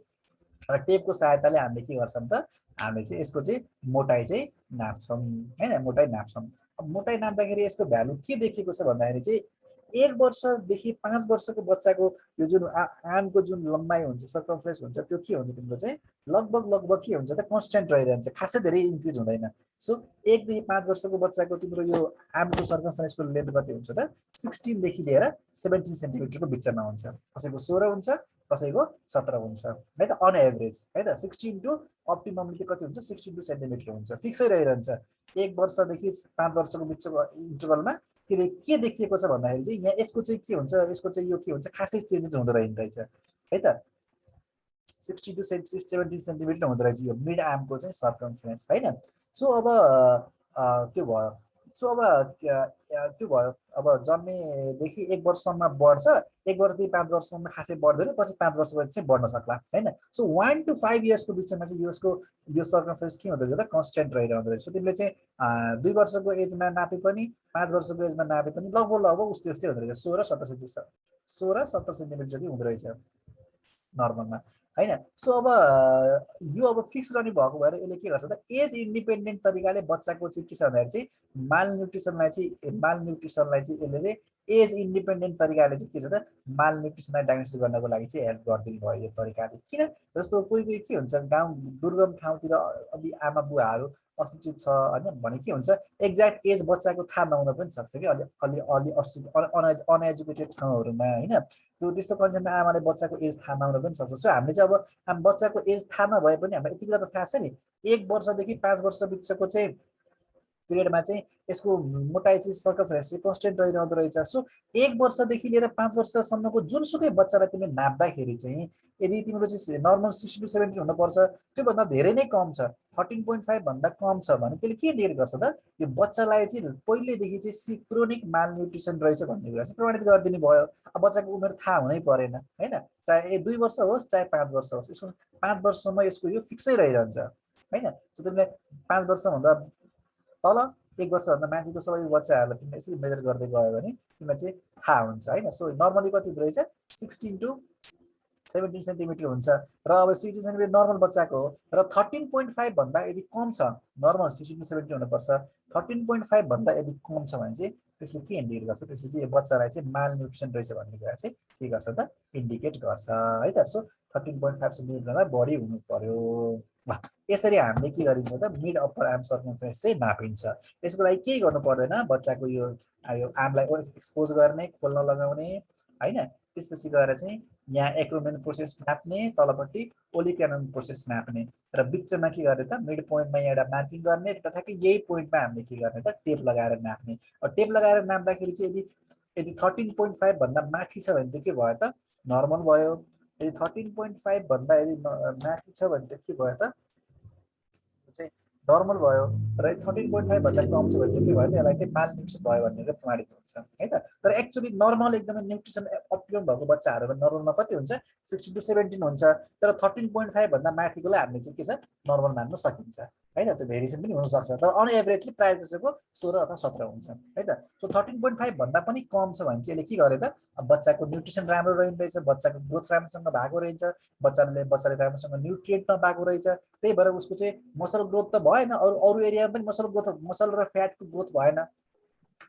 र टेपको सहायताले हामीले के गर्छौँ त, हामीले चाहिँ यसको चाहिँ मोटाइ चाहिँ नाप्छौँ होइन, मोटाइ नाप्छौँ। अब मोटाइ नाप्दाखेरि यसको भ्यालु के देखिएको छ भन्दाखेरि चाहिँ 1 वर्षदेखि 5 वर्षको बच्चाको यो जुन आर्मको जुन लम्बाइ हुन्छ, सर्कमफरेन्स हुन्छ, त्यो के हुन्छ तिम्रो चाहिँ लगभग के हुन्छ त, कन्स्ट्यान्ट रहिरहन्छ, खासै धेरै इन्क्रिज हुँदैन। सो 1 देखि 5 वर्षको बच्चाको तिम्रो यो आर्मको सर्कमफरेन्सको लेन्थ कति हुन्छ त, 16 देखि लिएर 17 सेन्टिमिटरको बिचमा हुन्छ। कसैको 16 हुन्छ, कसैको 17 हुन्छ है त, अन एभरेज है त। 16 टु अप्टिममली चाहिँ कति हुन्छ, 62 सेन्टिमिटर हुन्छ, फिक्सै रहिरहन्छ। 1 वर्षदेखि 5 वर्षको बिचको इन्टरभलमा के देखिएको छ भन्दाखेरि चाहिँ यहाँ यसको चाहिँ के हुन्छ, यसको चाहिँ यो के हुन्छ, खासै चेन्जेस हुँदो रहेछ है त। 60 टु 70 सेन्टिमिटर हुँदो रहेछ यो मिड आर्मको चाहिँ सर्कमफरेन्स होइन। सो अब त्यो भयो। सो अब त्यो भयो। अब जन्मेदेखि 1 वर्षसम्म बढ्छ, 1 वर्षदेखि 5 वर्षसम्म खासै बढ्दैन, पछि 5 वर्षपछि चाहिँ बढ्न सक्ला होइन। सो 1 टु 5 इयर्सको बिचमा चाहिँ यो सर्कमफरेन्स के हुँदो रहेछ त, कन्स्ट्यान्ट रहिरहँदो रहेछ। तिमीले चाहिँ 2 वर्षको एजमा नापे पनि, 5 वर्षको एजमा नापे पनि लगभग उस्तै हुँदो रहेछ, 16-17 सेन्टिमिटर जति हुँदो रहेछ नर्मलमा होइन। सो अब यो अब फिक्स गर्ने भएको भएर यसले के गर्छ त, एज इन्डिपेन्डेन्ट तरिकाले बच्चाको चाहिँ के छ भन्दाखेरि चाहिँ मालन्युट्रिसनलाई चाहिँ यसले एज इन्डिपेन्डेन्ट तरिकाले चाहिँ के छ त, मालन्युट्रिसनलाई डायग्नोसिस गर्नको लागि चाहिँ हेल्प गरिदिनु भयो यो तरिकाले। किन, जस्तो कोही के हुन्छ, गाउँ दुर्गम ठाउँतिर अलि आमा बुवाहरू अशिक्षित छ होइन भने के हुन्छ, एक्ज्याक्ट एज बच्चाको थाहा नहुन पनि सक्छ कि, अलि अनएजुकेटेड ठाउँहरूमा होइन। त्यो त्यस्तो कन्डिसनमा आमाले बच्चाको एज थाहा नहुन पनि सक्छ। सो हामीले चाहिँ अब बच्चाको एज थाहा नभए पनि हामीलाई यति कुरा त थाहा छ नि, 1 वर्षदेखि 5 वर्ष बिचको चाहिँ पिरियडमा चाहिँ यसको मोटाइ चाहिँ सर्कमफरेन्स चाहिँ कन्स्टेन्ट रहिरहँदो रहेछ। सो 1 वर्षदेखि लिएर 5 वर्षसम्मको जुनसुकै बच्चालाई तिमीले नाप्दाखेरि चाहिँ यदि तिम्रो चाहिँ नर्मल 60 टु 70 हुनुपर्छ, त्योभन्दा धेरै नै कम छ, 13.5 भन्दा कम छ भने त्यसले के इन्डिकेट गर्छ त, यो बच्चालाई चाहिँ पहिलेदेखि चाहिँ क्रोनिक मालन्युट्रिसन रहेछ भन्ने कुरा चाहिँ प्रमाणित गरिदिनु भयो। अब बच्चाको उमेर थाहा हुनै परेन होइन, चाहे 2 वर्ष होस् चाहे 5 वर्ष होस्, यसको 5 वर्षसम्म यसको यो फिक्सै रहिरहन्छ होइन। सो तिमीले 5 वर्षभन्दा तल 1 वर्षभन्दा माथिको सबै बच्चाहरूलाई तिमीले यसरी मेजर गर्दै गयो भने तिमीलाई चाहिँ थाहा हुन्छ होइन। सो नर्मली कति रहेछ, 16 टु 17 सेन्टिमिटर हुन्छ। र अब 60 सेन्टिमिटर नर्मल बच्चाको हो, र 13.5 भन्दा यदि कम छ, नर्मल 60 टु 70 हुनुपर्छ, 13.5 भन्दा यदि कम छ भने चाहिँ त्यसले के इन्डिकेट गर्छ, त्यसले चाहिँ यो बच्चालाई चाहिँ मालन्युट्रिसन रहेछ भन्ने कुरा चाहिँ के गर्छ त, इन्डिकेट गर्छ है त। सो 13.5 सेन्टिमिटरभन्दा बढी हुनु पर्यो। यसरी हामीले के गरिन्छ त, मिड अप्पर आर्म सर्कमफरेन्स चाहिँ नापिन्छ। त्यसको लागि केही गर्नु पर्दैन, बच्चाको यो आर्मलाई एक्सपोज गर्ने, खोल्न लगाउने होइन, त्यसपछि गएर चाहिँ यहाँ एक्रोमेन प्रोसेस नाप्ने, तलपट्टि ओलिक एनोन प्रोसेस नाप्ने र बिचमा के गर्ने त मिड पोइन्टमा एउटा मार्किङ गर्ने र ठ्याक्कै यही पोइन्टमा हामीले के गर्ने त टेप लगाएर नाप्ने। टेप लगाएर नाप्दाखेरि चाहिँ यदि 13.5 भन्दा माथि छ भने त के भयो त नर्मल भयो, यदि 13.5 भन्दा यदि माथि छ भने त के भयो त चाहिँ नर्मल भयो र 13.5 भन्दा कम छ भने के भयो त यसलाई चाहिँ माल न्युट्रिसन भयो भनेर प्रमाणित हुन्छ है त। तर एक्चुअली नर्मल एकदमै न्युट्रिसन अप्टिमम भएको बच्चाहरूमा नर्मलमा कति हुन्छ 16 to 17 हुन्छ, तर 13.5 भन्दा माथिकोलाई हामीले चाहिँ के छ नर्मल मान्न सकिन्छ है त। त्यो भेरिएसन पनि हुनसक्छ, तर अन एभरेजली प्रायः जसोको 16 अथवा 17 हुन्छ है त। सो 13.5 भन्दा पनि कम छ भने चाहिँ यसले के गरे त बच्चाको न्युट्रिसन राम्रो रहेछ, बच्चाको ग्रोथ राम्रोसँग भएको रहेछ, बच्चाले राम्रोसँग न्युट्रिएन्ट नपाएको रहेछ, त्यही भएर उसको चाहिँ मसल ग्रोथ त भएन, अरू एरियामा पनि मसल र फ्याटको ग्रोथ भएन,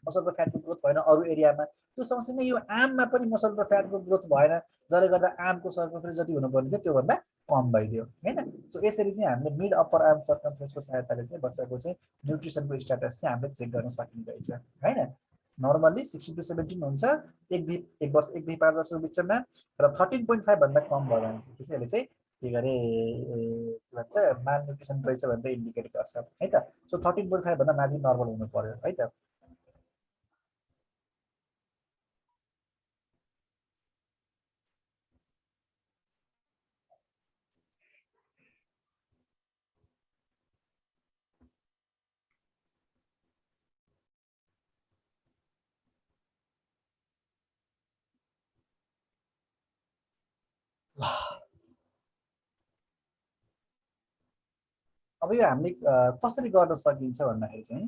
मसल र फ्याटको ग्रोथ भएन अरू एरियामा। त्यो सँगसँगै यो आममा पनि मसल र फ्याटको ग्रोथ भएन, जसले गर्दा आमको सर्कमफ्रेन्स जति हुनुपर्ने थियो त्योभन्दा कम भइदियो हैन। सो यसरी चाहिँ हामीले मिड अप्पर आर्म सर्कमफ्रेन्सको सहायताले चाहिँ बच्चाको चाहिँ न्युट्रिसनको स्ट्याटस चाहिँ हामीले चेक गर्न सकिँदो रहेछ हैन। नर्मल्ली 16 to 17 हुन्छ एक वर्ष 1 देखि 5 वर्षको बिचमा, र 13.5 भन्दा कम भयो भने चाहिँ यसले चाहिँ के गरे के भन्छ माल न्युट्रिसन रहेछ भनेर इन्डिकेट गर्छ है त। सो 13.5 भन्दा माथि नर्मल हुनु पर्यो है त। अब यो हामीले कसरी गर्न सकिन्छ भन्दाखेरि चाहिँ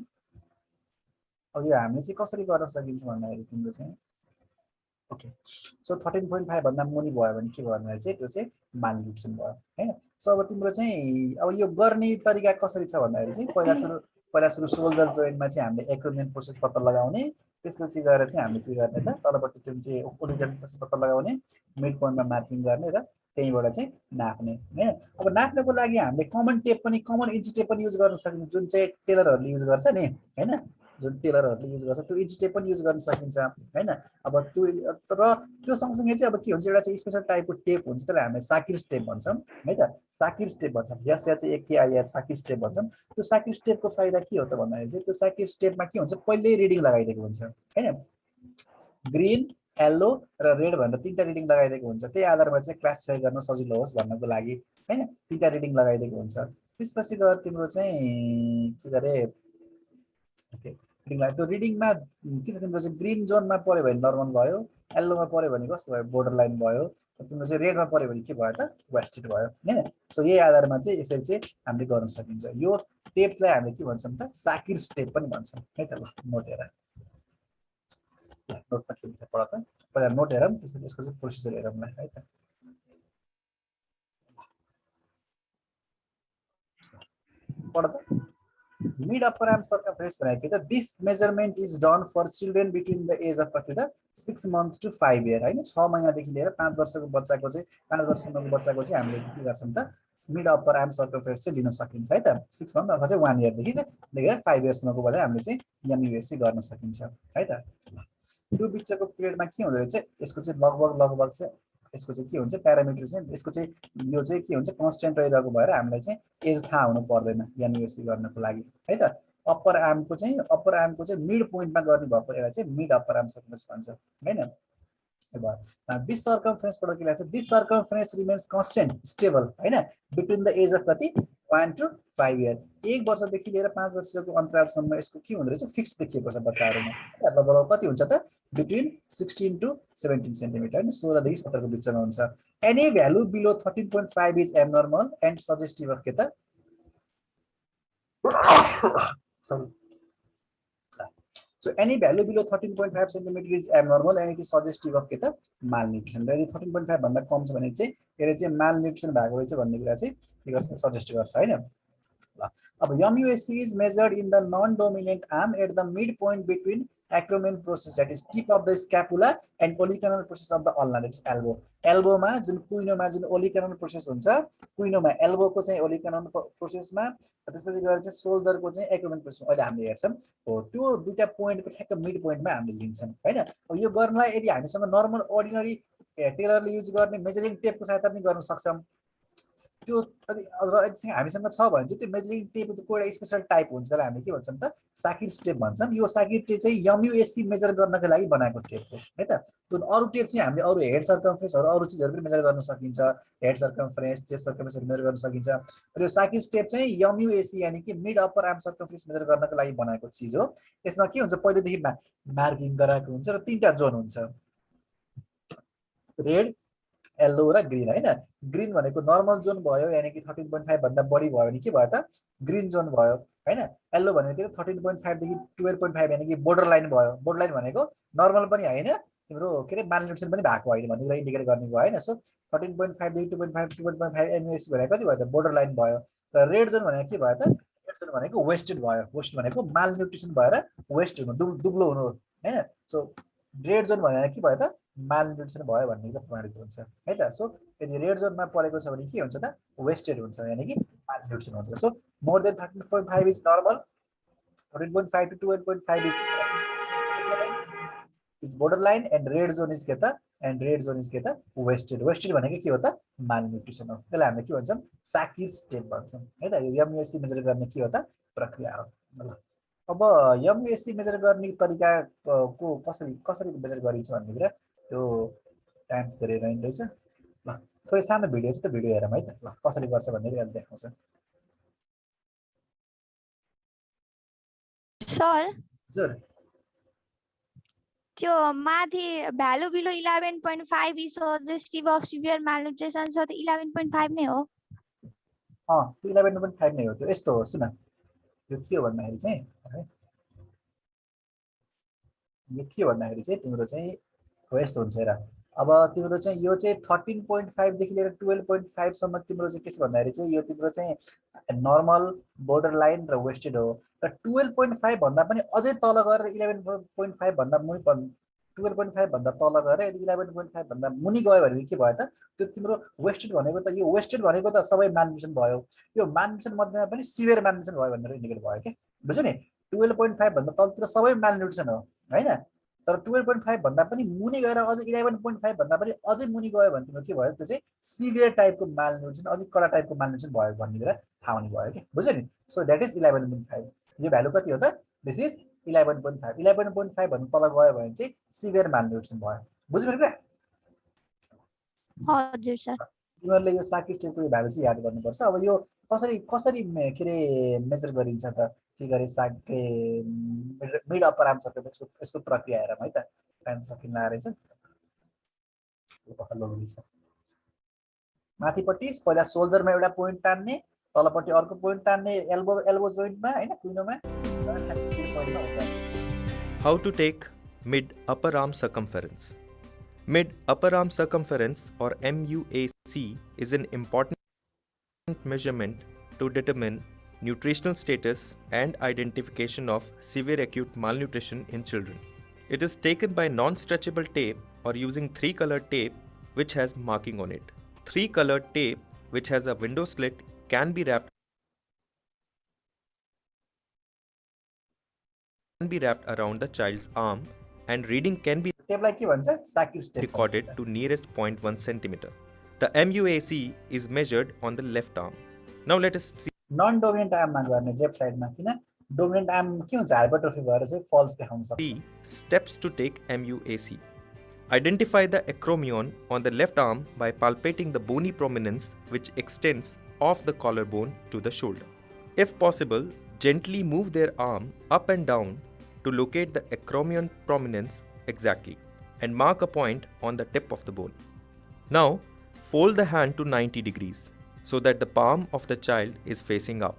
अब यो हामीले चाहिँ कसरी गर्न सकिन्छ भन्दाखेरि तिम्रो चाहिँ ओके। सो 13.5 भन्दा मुनि भयो भने के भयो भन्दाखेरि चाहिँ त्यो चाहिँ माल न्युट्रिसन भयो हैन। सो अब तिम्रो चाहिँ अब यो गर्ने तरिका कसरी छ भन्दाखेरि चाहिँ पहिला सुरु सोल्डर जोइन्टमा चाहिँ हामीले एक्रोमियन प्रोसेस पत्ता लगाउने, त्यसपछि गएर चाहिँ हामीले के गर्ने त तलपट्टि त्यो चाहिँ ओलिगन प्रोसेस पत्ता लगाउने, मिड पोइन्टमा मार्किङ गर्ने र त्यहीँबाट चाहिँ नाप्ने हैन। अब नाप्नको लागि हामीले कमन टेप पनि कमन इन्ची टेप पनि युज गर्न सकिन्छ, जुन चाहिँ टेलरहरूले युज गर्छ नि हैन, जुन टेलरहरूले युज गर्छ त्यो इन्ची टेप पनि युज गर्न सकिन्छ हैन। अब त्यो र त्यो सँगसँगै चाहिँ अब के हुन्छ एउटा चाहिँ स्पेसल टाइपको टेप हुन्छ, त्यसलाई हामीले साकिर स्टेप भन्छौँ है त। साकिर स्टेप भन्छौँ, यस या चाहिँ AKIR साकिर स्टेप भन्छौँ। त्यो साकिर स्टेपको फाइदा के हो त भन्दाखेरि चाहिँ त्यो साकिर स्टेपमा के हुन्छ पहिल्यै रिडिङ लगाइदिएको हुन्छ हैन, ग्रिन येल्लो र रेड भनेर 3टा रिडिङ लगाइदिएको हुन्छ, त्यही आधारमा चाहिँ क्लासिफाई गर्न सजिलो होस् भन्नको लागि हैन 3टा रिडिङ लगाइदिएको हुन्छ। त्यसपछि गएर तिम्रो चाहिँ के गरे ओके त्यो रिडिङमा के छ तिम्रो चाहिँ ग्रिन जोनमा पर्यो भने नर्मल भयो, येल्लोमा पर्यो भने कस्तो भयो बोर्डर लाइन भयो, तिम्रो चाहिँ रेडमा पर्यो भने के भयो त वेस्टेड भयो हैन। सो यही आधारमा चाहिँ यसरी चाहिँ हामीले गर्न सकिन्छ। यो टेपलाई हामीले के भन्छौँ त साकिर स्टेप पनि भन्छौँ है त। ल नोट हेर, नोटमा के हुन्छ पढ त, पहिला नोट हेरौँ त्यसपछि यसको चाहिँ प्रोसिजर हेरौँ ल है त। पढ त। मिड अप्पर आर्म सर्कमफ्रेन्स भनेको त this measurement is done for children between the age of कति त 6 months to 5 year हैन। 6 महिनादेखि लिएर 5 वर्षको बच्चाको चाहिँ 5 वर्षसम्मको बच्चाको चाहिँ हामीले के गर्छौँ त मिड अप्पर आर्म सर्कमफ्रेन्स चाहिँ लिन सकिन्छ है त। 6 months अथवा चाहिँ 1 year देखि लिएर 5 yearsसम्मको बेला हामीले चाहिँ एमयुएससी गर्न सकिन्छ है त। त्यो बिचको पिरियडमा के हुँदो रहेछ यसको चाहिँ लगभग चाहिँ यसको चाहिँ के हुन्छ प्यारामिटर चाहिँ यसको चाहिँ यो चाहिँ के हुन्छ कन्स्टेन्ट रहिरहेको भएर हामीलाई चाहिँ एज थाहा हुनु पर्दैन एमयुएससी गर्नको लागि है त। अप्पर आर्मको चाहिँ मिड पोइन्टमा गर्ने भएको यसलाई चाहिँ मिड अप्पर आर्म सर्कमफ्रेन्स भन्छ हैन। दिस सर्कमफ्रेन्सबाट के लाग्छ दिस सर्कमफ्रेन्स रिमेन्स कन्स्टेन्ट स्टेबल हैन बिट्विन द एज अफ कति 1 to 5 year। 1 वर्षदेखि लिएर 5 वर्षको अन्तरालसम्म यसको के हुँदो रहेछ फिक्स देखिएको छ बच्चाहरूमा। लगभग कति हुन्छ त बिट्विन 16 to 17 सेन्टिमिटर हैन, 16 देखि 17 को बिचमा हुन्छ। Any value below 13.5 is abnormal and suggestive of के त sorry. So any value below 13.5 centimeter is abnormal and it is suggestive of के त malnutrition। यदि 13.5 भन्दा कम छ भने चाहिँ यसले चाहिँ malnutrition भएको रहेछ भन्ने कुरा चाहिँ के गर्छ सजेस्ट गर्छ हैन। अब MUSC is measured in the non-dominant arm at the midpoint between acromion process that is tip of the scapula and olecranon process of the ulna that is elbow। एल्बोमा जुन कुइनोमा जुन ओलिकानन प्रोसेस हुन्छ कुइनोमा एल्बोको चाहिँ ओलिकानन प्रोसेसमा त्यसपछि गएर चाहिँ सोल्डरको चाहिँ एक्रोमियन प्रोसेस अहिले हामीले हेर्छौँ हो त्यो दुईटा पोइन्टको ठ्याक्क मिड पोइन्टमा हामीले लिन्छौँ हैन। अब यो गर्नलाई यदि हामीसँग नर्मल अर्डिनरी टेलरले युज गर्ने मेजरिङ टेपको सहायता पनि गर्न सक्छौँ। त्यो हामीसँग छ भने चाहिँ त्यो मेजरिङ टेपको एउटा स्पेसल टाइप हुन्छ, त्यसलाई हामीले के भन्छौँ त साकिर टेप भन्छौँ। यो साकिर टेप चाहिँ MUSC मेजर गर्नको लागि बनाएको टेप हो है त। त्यो अरू टेप चाहिँ हामीले अरू हेड सर्कम्फरेन्सहरू अरू चिजहरू पनि मेजर गर्न सकिन्छ, हेड सर्कम्फरेन्स चेस्ट सर्कम्फरेन्सहरू मेजर गर्न सकिन्छ। र यो साकिर टेप चाहिँ MUSC यानि कि मिड अप्पर आर्म सर्कम्फरेन्स मेजर गर्नको लागि बनाएको चिज हो। यसमा के हुन्छ पहिलेदेखि मार्किङ गराएको हुन्छ र 3टा जोन हुन्छ, रेड येल्लो र ग्रीन हैन। ग्रीन भनेको नर्मल जोन भयो, यानि कि 13.5 भन्दा बढी भयो भने के भयो त ग्रीन जोन भयो हैन। येल्लो भनेको 13.5 देखि 12.5 यानि कि बोर्डर लाइन भयो। बोर्डर लाइन भनेको नर्मल पनि हैन, तिम्रो के रे मालन्युट्रिसन पनि भएको होइन भन्ने कुरा इन्डिकेट गर्ने भयो हैन। सो 13.5 देखि 2.5 2.5 MUSC भनेको कति भयो त बोर्डर लाइन भयो। र रेड जोन भनेको के भयो त रेड जोन भनेको वेस्टेड भयो। वेस्ट भनेको मालन्युट्रिसन भएर वेस्ट हुनु दुब्लो हुनु हैन। सो रेड जोन भनेको के भयो त मालन्युट्रिसन भयो भन्ने कुरा प्रमाणित हुन्छ है त। सो यदि रेड जोनमा परेको छ भने के हुन्छ त वेस्टेड हुन्छ यानि कि मालन्युट्रिसन हुन्छ। So more than 13.5 is normal, 13.5 to 12.5 is borderline and red zone is के त and red zone is के त wasted। wasted भनेको के हो त malnutrition हो। त्यसलाई हामीले के भन्छौँ साकिर टेप भन्छौँ है त। यो MUSC मेजर गर्ने के हो त प्रक्रिया हो। ल अब MUSC मेजर गर्ने तरिका को कसरी मेजर गरिन्छ भन्ने कुरा त्यो टाइम धेरै रहेछ। ल थोरै सानो भिडियो छ, त्यो भिडियो हेरौँ है त। ल कसरी गर्छ भन्ने कुरा देखाउँछ। सर हजुर त्यो माथि value below 11.5 is suggestive of severe malnutrition छ, त 11.5 नै हो। त्यो 11.5 नै हो। त्यो यस्तो हो, सुन यो के हो भन्दाखेरि चाहिँ यो के भन्दाखेरि चाहिँ तिम्रो चाहिँ हो यस्तो हुन्छ हेर। अब तिम्रो चाहिँ यो चाहिँ 13.5 देखि लिएर 12.5 सम्म तिम्रो चाहिँ के छ भन्दाखेरि चाहिँ यो तिम्रो चाहिँ नर्मल बोर्डर लाइन र वेस्टेड हो। र 12.5 भन्दा पनि अझै तल गएर 11.5 भन्दा मुनि 12.5 भन्दा तल गएर यदि 11.5 भन्दा मुनि गयो भने के भयो त त्यो तिम्रो वेस्टेड भनेको त यो वेस्टेड भनेको त सबै मालन्युट्रिसन भयो। यो मालन्युट्रिसन मध्येमा पनि सिभियर मालन्युट्रिसन भयो भनेर इन्डिकेट भयो के, बुझ्यो नि। 12.5 भन्दा तलतिर सबै मालन्युट्रिसन हो हैन। तर 12.5 भन्दा पनि मुनि गएर अझ 11.5 भन्दा पनि अझै मुनि गयो भने तिम्रो के भयो त्यो चाहिँ सिभियर टाइपको मालन्युट्रिसन, अझै कडा टाइपको मालन्युट्रिसन भयो भन्ने कुरा थाहा हुने भयो के, बुझ्यो नि। So that is 11.5। यो भ्यालु कति हो त दिस इज 11.5। 11.5 भन्दा तल गयो भने चाहिँ सिभियर मालन्युट्रिसन भयो, बुझ्यो मेरो कुरा। हजुर सर। तिमीहरूले यो साकिर टेपको भ्यालु चाहिँ याद गर्नुपर्छ। अब यो कसरी के रे मेजर गरिन्छ त के गरे मिड अप्पर आर्म सर्कम्फरेन्स यसको प्रक्रिया हेरौँ है त। टाइम सकिन रहेछ। माथिपट्टि पहिला सोल्जरमा एउटा पोइन्ट तान्ने, तलपट्टि अर्को पोइन्ट तान्ने एल्बो जोइन्टमा हैन कुइनोमा। How to take mid upper arm circumference. Mid upper arm circumference or MUAC is an important measurement to determine nutritional status and identification of severe acute malnutrition in children. It is taken by non-stretchable tape or using 3-colored tape which has marking on it. 3-colored tape which has a window slit can be wrapped around the child's arm and reading can be recorded to nearest 0.1 centimeter. The MUAC is measured on the left arm. Now let us see non-dominant arm मा गर्ने लेफ्ट साइडमा किन डोमिनेन्ट आर्म के हुन्छ हाइपरट्रोफी भएर चाहिँ फल्स देखाउन सक्छ। steps to take MUAC. Identify the acromion on the left arm by palpating the bony prominence which extends off the collarbone to the shoulder. If possible, gently move their arm up and down to locate the acromion prominence exactly and mark a point on the tip of the bone. Now, fold the hand to 90 degrees so that the palm of the child is facing up.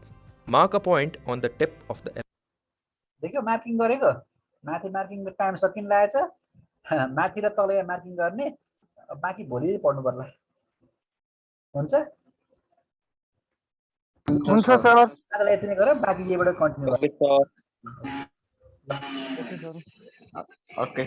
Mark a point on the tip of the elbow. देखियो मार्किङ गरेको माथि मार्किङको टाइम सकिन लागेछ, माथि र तल यहाँ मार्किङ गर्ने, बाँकी भोलि पढ्नु पर्ला। हुन्छ हुन्छ सर। आजलाई यति नै गरौँ, बाँकी यहीबाट कन्टिन्यू गरौँ। Okay sir. ओके।